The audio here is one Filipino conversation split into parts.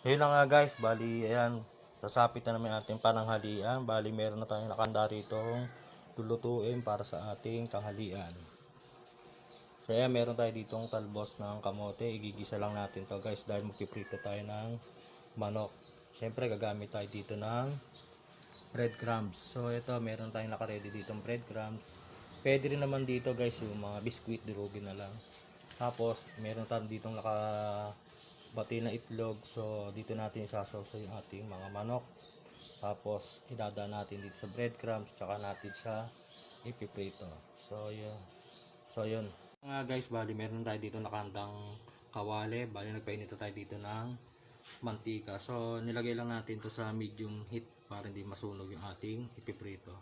Yun lang nga guys, bali ayan, sasapit na naman ating pananghalian. Bali meron na tayong nakanda rito lulutuin para sa ating tanghalian. So ayan, meron tayo ditong talbos ng kamote. Igigisa lang natin to guys dahil magpiprito tayo ng manok. Siyempre gagamit tayo dito ng breadcrumbs. So ito, meron tayong nakaredy ditong breadcrumbs. Pwede rin naman dito guys yung mga biscuit, durugin na lang. Tapos meron tayo ditong nakabati na itlog. So dito natin isasawsaw yung ating mga manok. Tapos idadaan natin dito sa breadcrumbs, tsaka natin siya ipiprito. So yun nga guys, bali meron tayo dito nakandang kawali. Bali nagpainit tayo dito ng mantika. So nilagay lang natin to sa medium heat para hindi masunog yung ating ipiprito.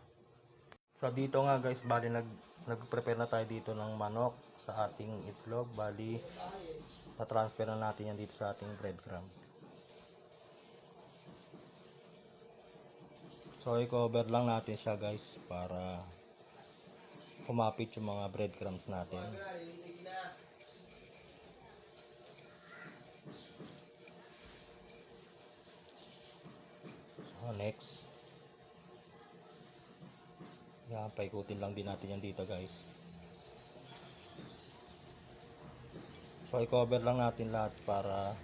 So dito nga guys, bali nag-prepare na tayo dito ng manok sa ating itlog. Bali ta-transfer na natin yan dito sa ating breadcrumb. So i-cover lang natin siya guys para kumapit yung mga breadcrumbs natin. So next, yan, paikutin lang din natin yan dito guys. So i-cover lang natin lahat para